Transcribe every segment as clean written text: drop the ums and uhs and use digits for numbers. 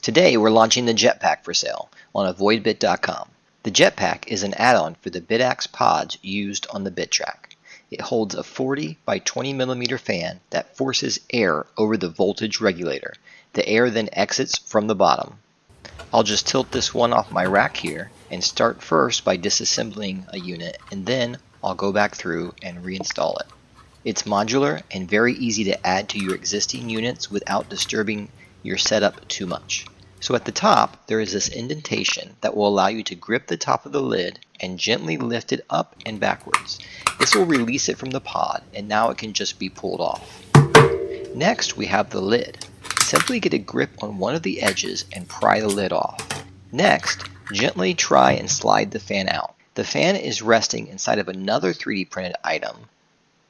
Today we're launching the JetPak for sale on avoidbit.com. The JetPak is an add-on for the BitAx pods used on the BitTrack. It holds a 40 by 20 millimeter fan that forces air over the voltage regulator. The air then exits from the bottom. I'll just tilt this one off my rack here and start first by disassembling a unit, and then I'll go back through and reinstall it. It's modular and very easy to add to your existing units without disturbing your setup too much. So at the top there is this indentation that will allow you to grip the top of the lid and gently lift it up and backwards. This will release it from the pod, and now it can just be pulled off. Next we have the lid. Simply get a grip on one of the edges and pry the lid off. Next, gently try and slide the fan out. The fan is resting inside of another 3D printed item,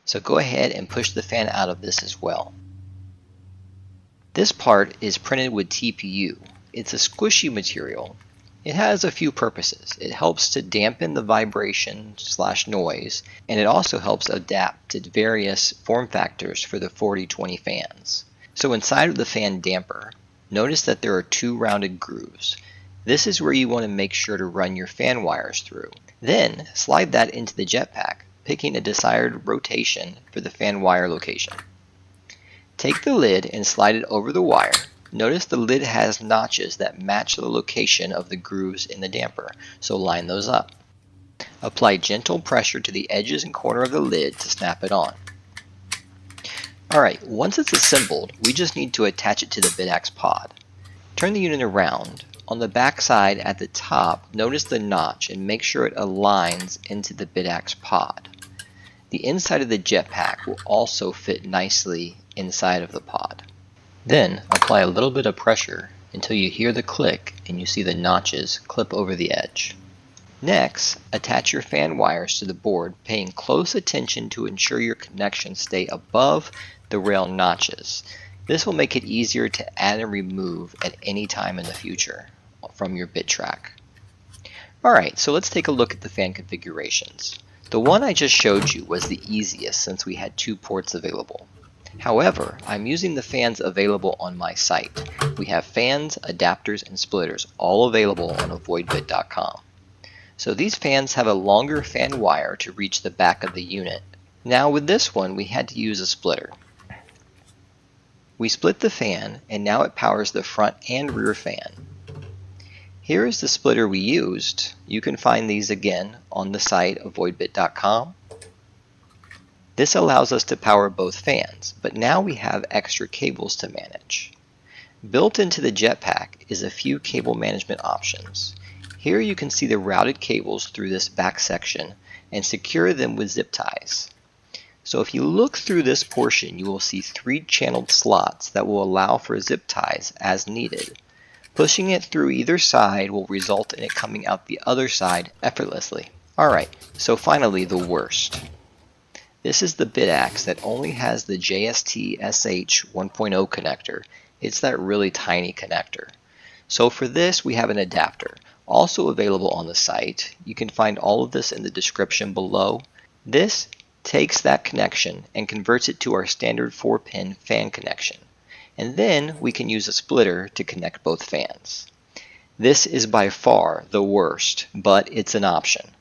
so go ahead and push the fan out of this as well. This part is printed with TPU. It's a squishy material. It has a few purposes. It helps to dampen the vibration/noise, and it also helps adapt to various form factors for the 40/20 fans. So inside of the fan damper, notice that there are two rounded grooves. This is where you want to make sure to run your fan wires through. Then slide that into the JetPak, picking a desired rotation for the fan wire location. Take the lid and slide it over the wire. Notice the lid has notches that match the location of the grooves in the damper, so line those up. Apply gentle pressure to the edges and corner of the lid to snap it on. Alright, once it's assembled, we just need to attach it to the BitAx pod. Turn the unit around. On the back side at the top, notice the notch and make sure it aligns into the BitAx pod. The inside of the JetPak will also fit nicely inside of the pod. Then apply a little bit of pressure until you hear the click and you see the notches clip over the edge. Next, attach your fan wires to the board, paying close attention to ensure your connections stay above the rail notches. This will make it easier to add and remove at any time in the future from your BitTrack. Alright, so let's take a look at the fan configurations. The one I just showed you was the easiest since we had two ports available. However, I'm using the fans available on my site. We have fans, adapters, and splitters all available on avoidbit.com. So these fans have a longer fan wire to reach the back of the unit. Now with this one we had to use a splitter. We split the fan and now it powers the front and rear fan. Here is the splitter we used. You can find these again on the site avoidbit.com. This allows us to power both fans, but now we have extra cables to manage. Built into the JetPak is a few cable management options. Here you can see the routed cables through this back section and secure them with zip ties. So if you look through this portion, you will see 3 channeled slots that will allow for zip ties as needed. Pushing it through either side will result in it coming out the other side effortlessly. Alright, so finally the worst. This is the BitAx that only has the JST-SH 1.0 connector. It's that really tiny connector. So for this we have an adapter, also available on the site. You can find all of this in the description below. This takes that connection and converts it to our standard 4-pin fan connection. And then we can use a splitter to connect both fans. This is by far the worst, but it's an option.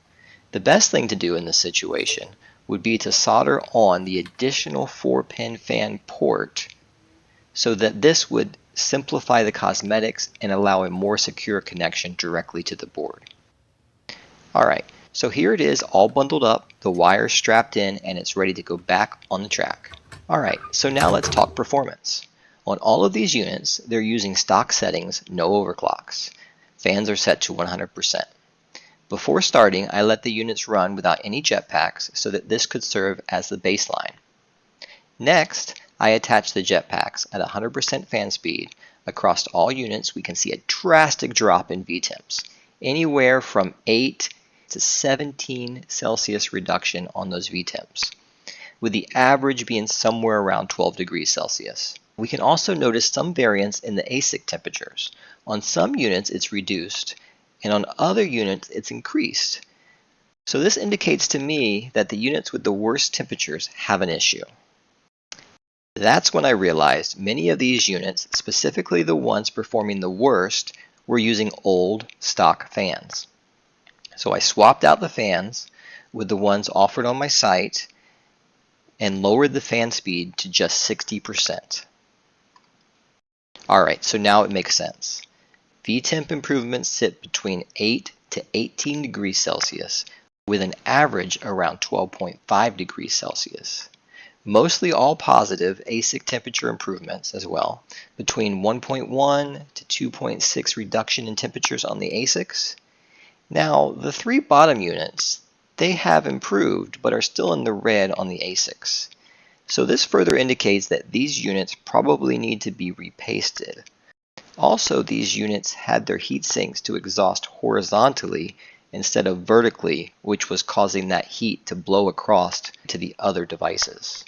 The best thing to do in this situation would be to solder on the additional 4-pin fan port so that this would simplify the cosmetics and allow a more secure connection directly to the board. Alright, so here it is all bundled up, the wires strapped in, and it's ready to go back on the track. Alright, so now let's talk performance. On all of these units, they're using stock settings, no overclocks. Fans are set to 100%. Before starting, I let the units run without any JetPaks so that this could serve as the baseline. Next, I attach the JetPaks at 100% fan speed. Across all units, we can see a drastic drop in VTemps, anywhere from 8 to 17 Celsius reduction on those VTemps, with the average being somewhere around 12 degrees Celsius. We can also notice some variance in the ASIC temperatures. On some units it's reduced, and on other units it's increased. So this indicates to me that the units with the worst temperatures have an issue. That's when I realized many of these units, specifically the ones performing the worst, were using old stock fans. So I swapped out the fans with the ones offered on my site and lowered the fan speed to just 60%. Alright, so now it makes sense. VTemp improvements sit between 8 to 18 degrees Celsius with an average around 12.5 degrees Celsius. Mostly all positive ASIC temperature improvements as well, between 1.1 to 2.6 reduction in temperatures on the ASICs. Now, the three bottom units, they have improved but are still in the red on the ASICs. So this further indicates that these units probably need to be repasted. Also, these units had their heat sinks to exhaust horizontally instead of vertically, which was causing that heat to blow across to the other devices.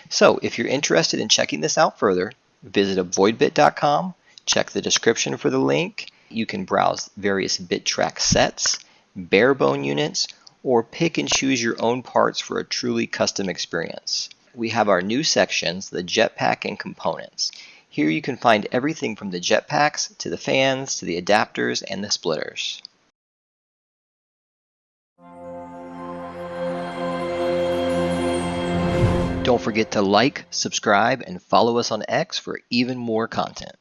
So if you're interested in checking this out further, visit avoidbit.com, check the description for the link. You can browse various BitTrack sets, barebone units, or pick and choose your own parts for a truly custom experience. We have our new sections, the JetPak and components. Here you can find everything from the JetPaks to the fans to the adapters and the splitters. Don't forget to like, subscribe, and follow us on X for even more content.